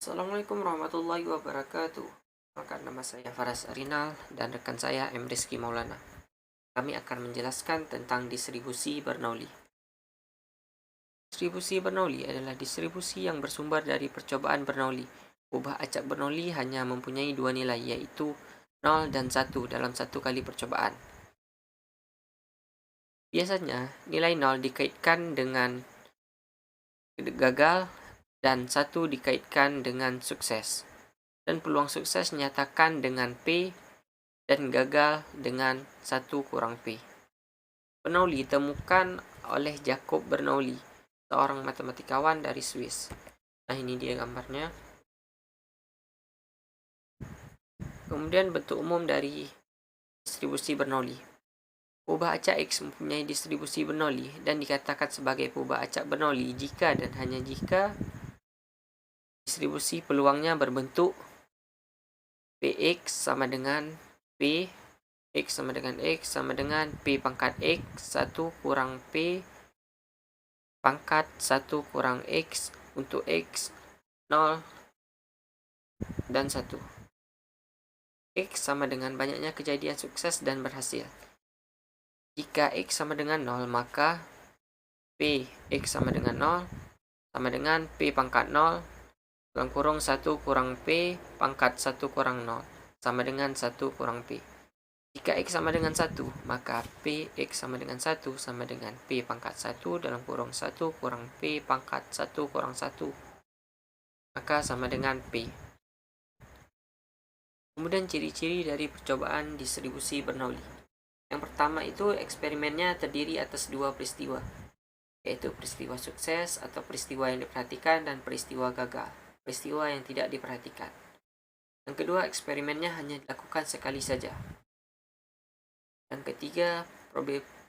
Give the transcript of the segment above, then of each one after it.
Assalamualaikum warahmatullahi wabarakatuh. Maka nama saya Faras Arinal dan rekan saya M. Rizky Maulana. Kami akan menjelaskan tentang distribusi Bernoulli. Distribusi Bernoulli adalah distribusi yang bersumber dari percobaan Bernoulli. Ubah acak Bernoulli hanya mempunyai dua nilai, yaitu 0 dan 1 dalam satu kali percobaan. Biasanya, nilai 0 dikaitkan dengan gagal dan 1 dikaitkan dengan sukses. Dan peluang sukses nyatakan dengan P dan gagal dengan 1 kurang P. Bernoulli ditemukan oleh Jacob Bernoulli, seorang matematikawan dari Swiss. Nah, ini dia gambarnya. Kemudian bentuk umum dari distribusi Bernoulli. Peubah acak X mempunyai distribusi Bernoulli dan dikatakan sebagai peubah acak Bernoulli jika dan hanya jika distribusi peluangnya berbentuk Px sama dengan P X sama dengan X sama dengan P pangkat X 1 kurang P pangkat 1 kurang X untuk X 0 dan 1. X sama dengan banyaknya kejadian sukses dan berhasil. Jika X sama dengan 0, maka P X sama dengan 0 sama dengan P pangkat 0 dalam kurung 1 kurang P pangkat 1 kurang 0 sama dengan 1 kurang P. Jika X sama dengan 1, maka P X sama dengan 1 sama dengan P pangkat 1 dalam kurung 1 kurang P pangkat 1 kurang 1, maka sama dengan P. Kemudian ciri-ciri dari percobaan distribusi Bernoulli. Yang pertama itu eksperimennya terdiri atas dua peristiwa, yaitu peristiwa sukses atau peristiwa yang diperhatikan dan peristiwa gagal, peristiwa yang tidak diperhatikan. Yang kedua, eksperimennya hanya dilakukan sekali saja. Yang ketiga,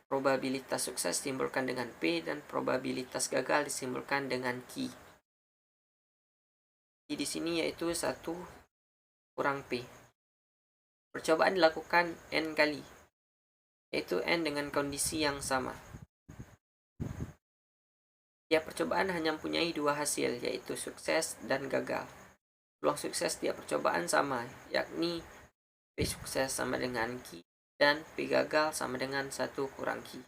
probabilitas sukses disimpulkan dengan P dan probabilitas gagal disimpulkan dengan Q. Di sini yaitu 1 kurang P. Percobaan dilakukan N kali, yaitu N dengan kondisi yang sama. Tiap percobaan hanya mempunyai dua hasil, yaitu sukses dan gagal. Peluang sukses tiap percobaan sama, yakni P sukses sama dengan Q dan P gagal sama dengan 1 kurang Q.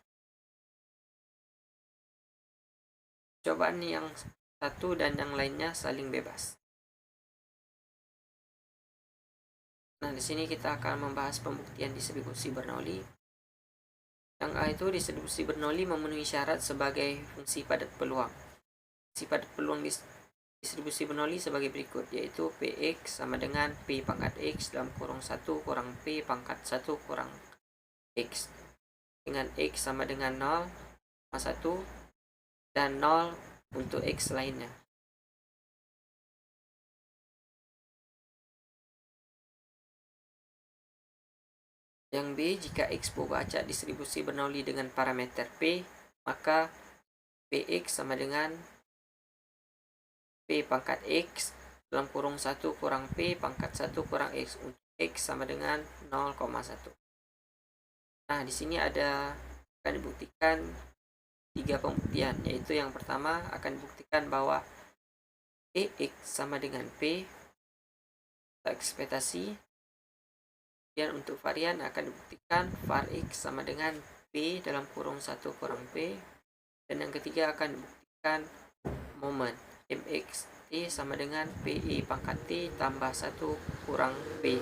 Percobaan yang satu dan yang lainnya saling bebas. Nah, di sini kita akan membahas pembuktian distribusi Bernoulli. Yang A itu distribusi Bernoulli memenuhi syarat sebagai fungsi padat peluang. Fungsi padat peluang distribusi Bernoulli sebagai berikut, yaitu Px sama dengan P pangkat X dalam kurung 1 kurang P pangkat 1 kurang X. Dengan X sama dengan 0, 1, dan 0 untuk X lainnya. Yang B, jika X peubah acak distribusi Bernoulli dengan parameter P, maka Px sama dengan P pangkat X dalam kurung 1 kurang P pangkat 1 kurang X untuk X sama dengan 0,1. Nah, di sini akan dibuktikan 3 pembuktian, yaitu yang pertama akan dibuktikan bahwa X sama dengan P ekspektasi. Dan untuk varian akan dibuktikan var X sama dengan P dalam kurung 1 kurang P. Dan yang ketiga akan dibuktikan momen Mx T sama dengan PI pangkat T tambah 1 kurang P.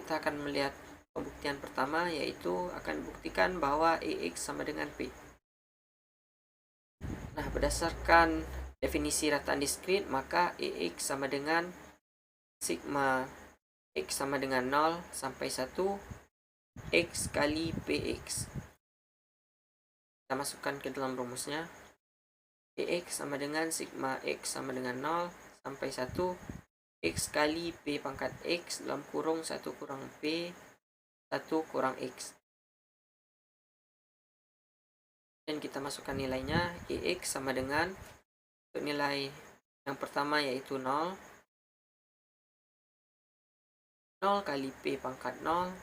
Kita akan melihat pembuktian pertama, yaitu akan dibuktikan bahwa EX sama dengan P. Nah, berdasarkan definisi rataan diskrit, maka EX sama dengan sigma X sama dengan 0 sampai 1 X kali PX. Kita masukkan ke dalam rumusnya. PX sama dengan sigma X sama dengan 0 sampai 1 X kali P pangkat X dalam kurung 1 kurang P 1 kurang X. Dan kita masukkan nilainya. EX sama dengan, untuk nilai yang pertama yaitu 0 kali P pangkat 0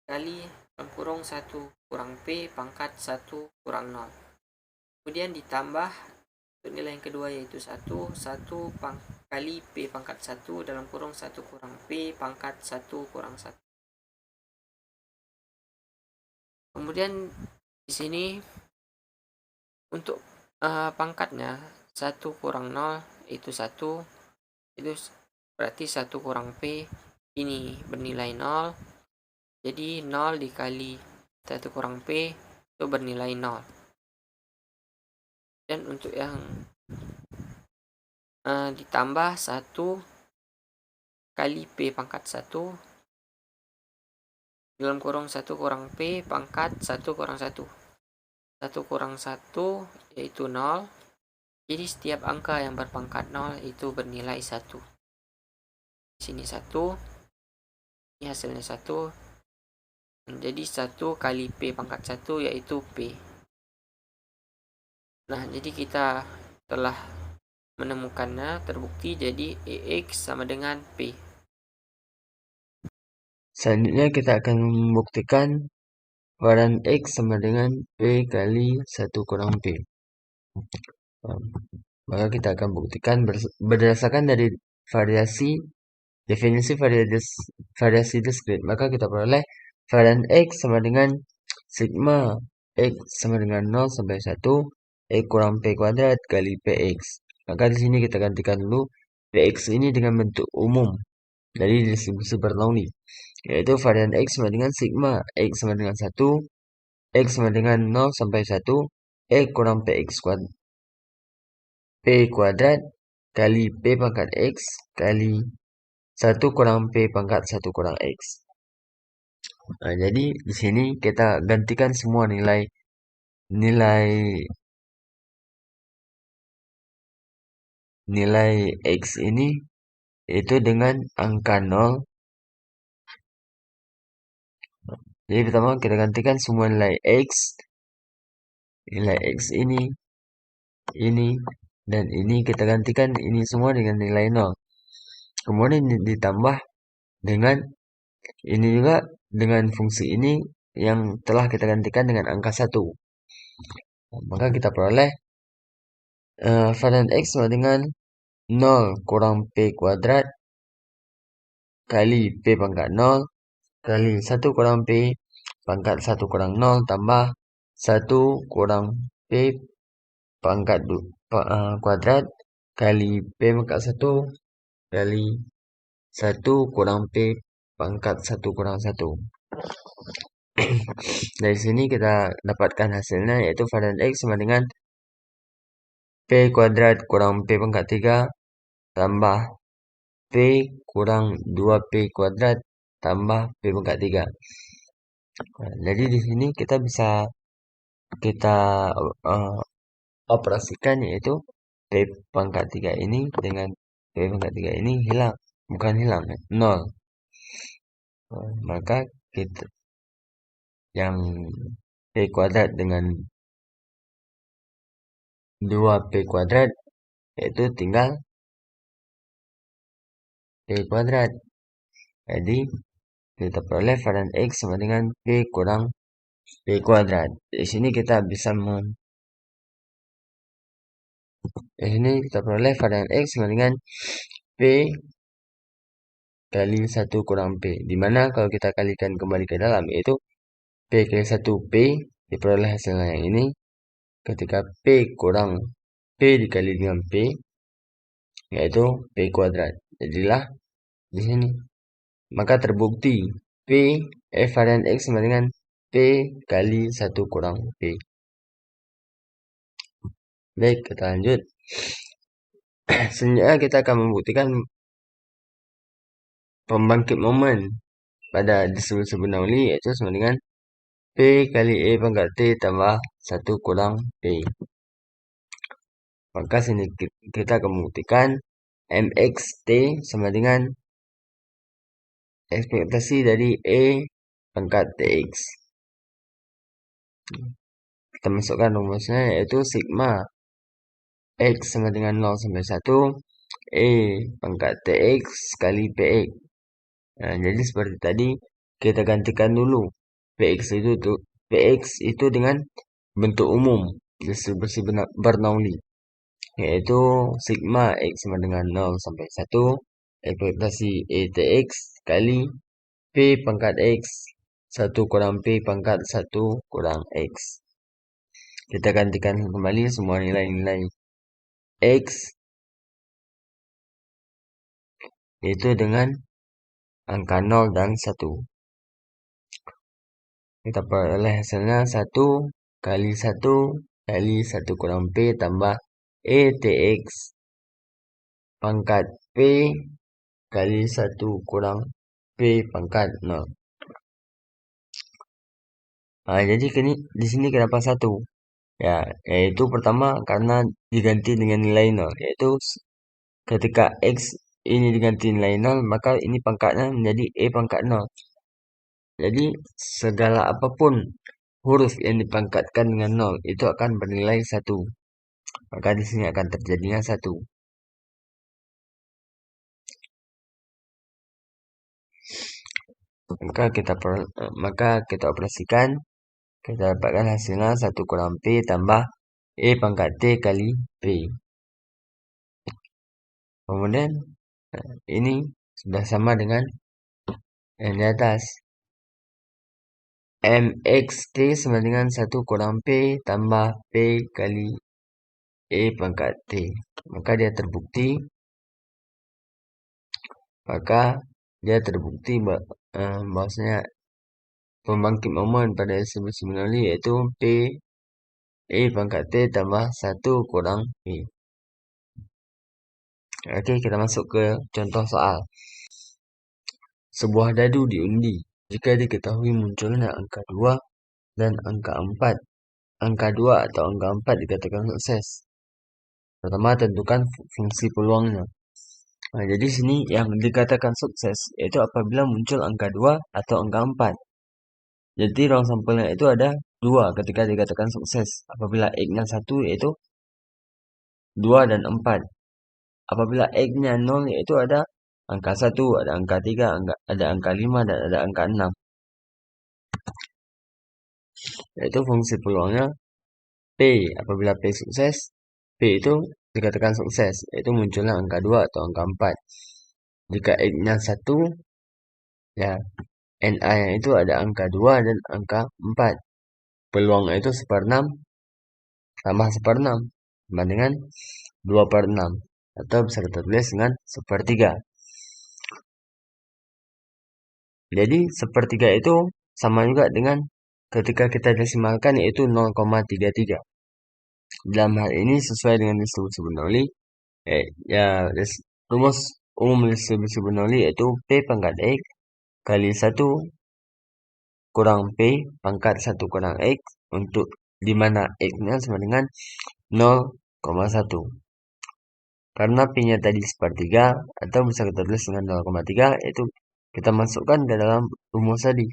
kali dalam kurung 1 kurang P pangkat 1 kurang 0. Kemudian ditambah untuk nilai yang kedua yaitu 1 kali P pangkat 1 dalam kurung 1 kurang P pangkat 1 kurang 1. Kemudian di sini untuk pangkatnya 1 kurang 0 itu 1, itu berarti 1 kurang P ini bernilai 0. Jadi 0 dikali 1 kurang P itu bernilai 0. Dan untuk yang ditambah 1 kali P pangkat 1 dalam kurung 1 kurang P pangkat 1 kurang 1. 1 kurang 1 yaitu 0. Jadi setiap angka yang berpangkat 0 itu bernilai 1. Di sini 1, ini hasilnya 1. Jadi 1 kali P pangkat 1 yaitu P. Nah, jadi kita telah menemukannya, terbukti, jadi EX sama dengan P. Selanjutnya kita akan membuktikan varian X sama dengan P kali 1 kurang P. Maka kita akan buktikan berdasarkan dari definisi variasi diskrit. Maka kita peroleh varian X sama dengan sigma X sama dengan 0 sampai 1 X kurang P kuadrat kali PX. Maka di sini kita gantikan dulu PX ini dengan bentuk umum dari distribusi Bernoulli, yaitu varian X sama dengan sigma X sama dengan 1 X sama dengan 0 sampai 1 X kurang PX kuadrat P kuadrat kali P pangkat X kali 1 kurang P pangkat 1 kurang X. Nah, jadi di sini kita gantikan semua nilai X ini itu dengan angka 0. Jadi pertama kita gantikan semua nilai X ini, dan ini kita gantikan ini semua dengan nilai 0. Kemudian ditambah dengan ini juga dengan fungsi ini yang telah kita gantikan dengan angka 1. Maka kita peroleh varian X sama dengan 0 kurang P kuadrat kali P pangkat 0 kali 1 kurang P pangkat 1 kurang 0 tambah 1 kurang P pangkat kuadrat kali P pangkat 1 kali 1 kurang P pangkat 1 kurang 1. Dari sini kita dapatkan hasilnya, yaitu varian X sama dengan P kuadrat kurang P pangkat 3 tambah P kurang 2P kuadrat tambah P pangkat 3. Jadi di sini kita bisa operasikan, yaitu P pangkat 3 ini dengan P pangkat 3 ini hilang. Bukan hilang, 0. Maka kita yang P kuadrat dengan 2P kuadrat yaitu tinggal P kuadrat. Jadi kita peroleh varian X sama dengan P kurang P kuadrat. Di sini kita bisa peroleh varian X sama dengan P kali 1 kurang P. Dimana kalau kita kalikan kembali ke dalam, yaitu P kali 1 P, diperoleh hasilnya yang ini. Ketika P kurang P dikali dengan P, yaitu P kuadrat. Jadilah di sini. Maka terbukti varian X sama dengan P kali 1 kurang P. Baik, kita lanjut. Selanjutnya kita akan membuktikan pembangkit momen pada distribusi Bernoulli, yaitu sama dengan P kali E pangkat T tambah 1 kurang P. Maka sini kita akan membuktikan MXT sama dengan ekspektasi dari E pangkat TX. Kita masukkan rumusnya, yaitu sigma X sama dengan 0 sampai 1 E pangkat TX kali PX. Nah, jadi seperti tadi kita gantikan dulu Px itu dengan bentuk umum distribusi Bernoulli, yaitu sigma X sama dengan 0 sampai 1 ekspektasi ETX kali P pangkat X 1 kurang P pangkat 1 kurang X. Kita gantikan kembali semua nilai-nilai X yaitu dengan angka 0 dan 1. Kita peroleh hasilnya 1 kali 1 kali 1 kurang P tambah ETX pangkat P kali 1 kurang P pangkat 0. Jadi di sini kenapa 1? Ya, yaitu pertama karena diganti dengan nilai 0, yaitu ketika X ini diganti nilai 0, maka ini pangkatnya menjadi E pangkat 0. Jadi segala apapun huruf yang dipangkatkan dengan 0 itu akan bernilai 1. Maka di sini akan terjadinya 1. Maka kita operasikan, kita dapatkan hasilnya 1 kurang P tambah E pangkat T kali P. Kemudian ini sudah sama dengan yang di atas. MXT sama dengan 1 kurang P tambah P kali E pangkat T. Maka dia terbukti bahwasanya pembangkit momen pada distribusi Bernoulli yaitu P E pangkat T tambah 1 kurang P. Oke, kita masuk ke contoh soal. Sebuah dadu diundi. Jika diketahui munculnya angka 2 dan angka 4. Angka 2 atau angka 4 dikatakan sukses. Pertama, tentukan fungsi peluangnya. Jadi sini yang dikatakan sukses yaitu apabila muncul angka 2 atau angka 4. Jadi ruang sampelnya itu ada 2 ketika dikatakan sukses. Apabila X-nya 1 yaitu 2 dan 4. Apabila X-nya 0 yaitu ada angka 1, ada angka 3, ada angka 5, dan ada angka 6. Yaitu fungsi peluangnya P. Apabila P sukses, P itu dikatakan sukses, yaitu munculnya angka 2 atau angka 4. Jika X-nya 1, ya NA-nya itu ada angka 2 dan angka 4. Peluangnya itu 1/6 tambah 1/6 sama dengan 2/6. Atau bisa kita tulis dengan 1/3. Jadi 1/3 itu sama juga dengan ketika kita desimalkan yaitu 0,33. Dalam hal ini sesuai dengan distribusi Bernoulli, rumus umum distribusi Bernoulli yaitu P pangkat X kali 1 kurang P pangkat 1 kurang X untuk dimana X-nya sama dengan 0,1. Karena P-nya tadi 1/3 atau bisa kita tulis dengan 0,3 yaitu kita masukkan ke dalam rumus tadi.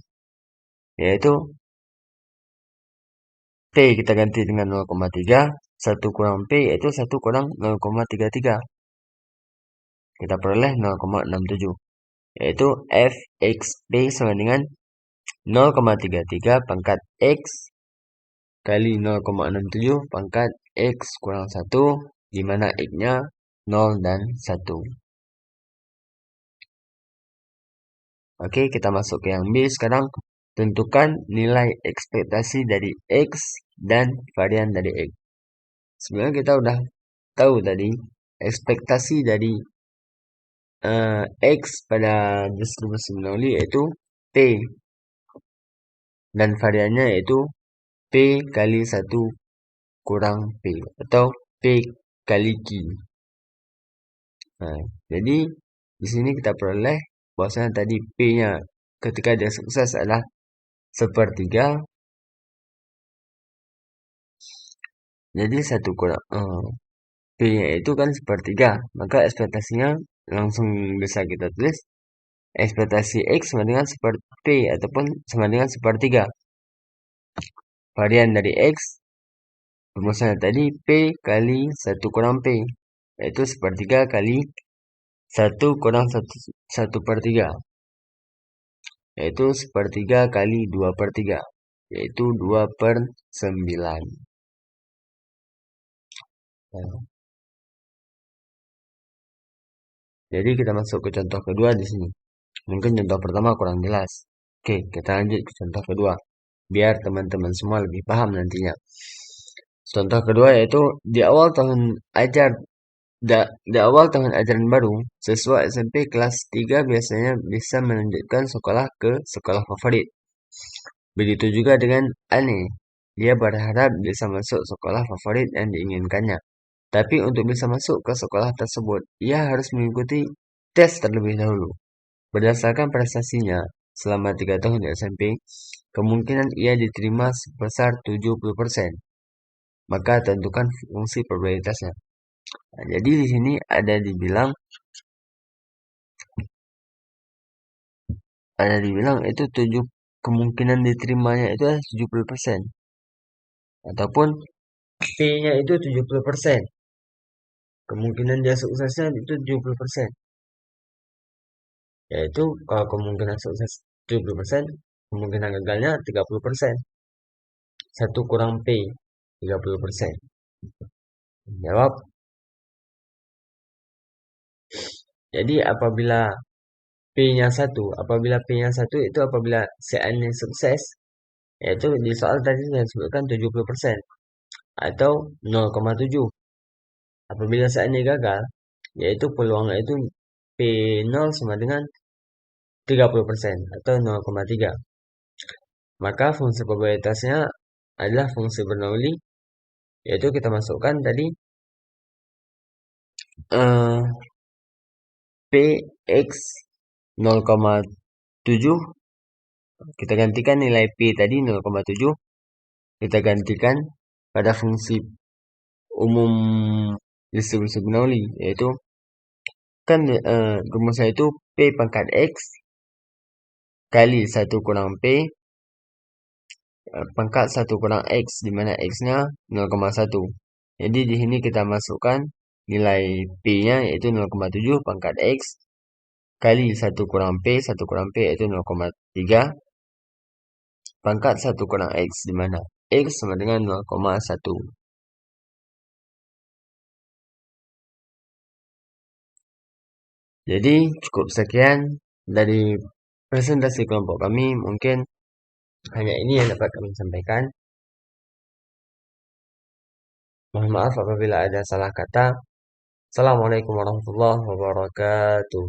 Yaitu P kita ganti dengan 0,3, 1 kurang P yaitu 1 kurang 0,33. Kita peroleh 0,67. Yaitu FXP sama dengan 0,33 pangkat X kali 0,67 pangkat X kurang 1, di mana X-nya 0 dan 1. Oke, kita masuk ke yang B sekarang. Tentukan nilai ekspektasi dari X dan varian dari X. Sebenarnya kita udah tahu tadi ekspektasi dari X pada distribusi Bernoulli yaitu P. Dan variannya yaitu P kali 1 kurang P atau P kali Q. Jadi di sini kita peroleh bahwasanya tadi P-nya ketika dia sukses adalah 1/3. Jadi 1 kurang P-nya itu kan 1/3, maka ekspektasinya langsung bisa kita tulis ekspektasi X sama dengan 1/P ataupun sama dengan 1/3. Varian dari X rumusnya tadi P kali 1 kurang P, yaitu 1/3 kali 1 kurang 1/3. yaitu sepertiga kali 2/3, yaitu 2/9. Nah, jadi kita masuk ke contoh kedua di sini. Mungkin contoh pertama kurang jelas. Oke, kita lanjut ke contoh kedua, biar teman-teman semua lebih paham nantinya. Contoh kedua yaitu di awal tahun ajar di awal tahun ajaran baru, siswa SMP kelas 3 biasanya bisa melanjutkan sekolah ke sekolah favorit. Begitu juga dengan Ani. Dia berharap bisa masuk sekolah favorit yang diinginkannya. Tapi untuk bisa masuk ke sekolah tersebut, ia harus mengikuti tes terlebih dahulu. Berdasarkan prestasinya selama 3 tahun di SMP, kemungkinan ia diterima sebesar 70%. Maka tentukan fungsi probabilitasnya. Nah, jadi di sini ada dibilang itu kemungkinan diterimanya itu adalah 70%, ataupun P-nya itu 70%. Kemungkinan dia suksesnya itu 70%. Yaitu kalau kemungkinan sukses 70%, kemungkinan gagalnya 30%. 1 kurang P, 30%. Jawab. Jadi apabila P-nya 1 itu apabila seandainya sukses, yaitu di soal tadi saya sebutkan 70%, atau 0,7. Apabila seandainya gagal, yaitu peluangnya itu P0 sama dengan 30% atau 0,3. Maka fungsi probabilitasnya adalah fungsi Bernoulli, yaitu kita masukkan tadi Px 0,7, kita gantikan nilai P tadi 0,7, kita gantikan pada fungsi umum distribusi Bernoulli, yaitu kan rumusnya itu P pangkat X kali 1 kurang P pangkat 1 kurang X, di mana X-nya 0,1. Jadi di sini kita masukkan nilai P-nya yaitu 0,7 pangkat X kali 1 kurang P yaitu 0,3 pangkat 1 kurang X, di mana X sama dengan 0,1. Jadi cukup sekian dari presentasi kelompok kami. Mungkin hanya ini yang dapat kami sampaikan. Mohon maaf apabila ada salah kata. Assalamualaikum warahmatullahi wabarakatuh.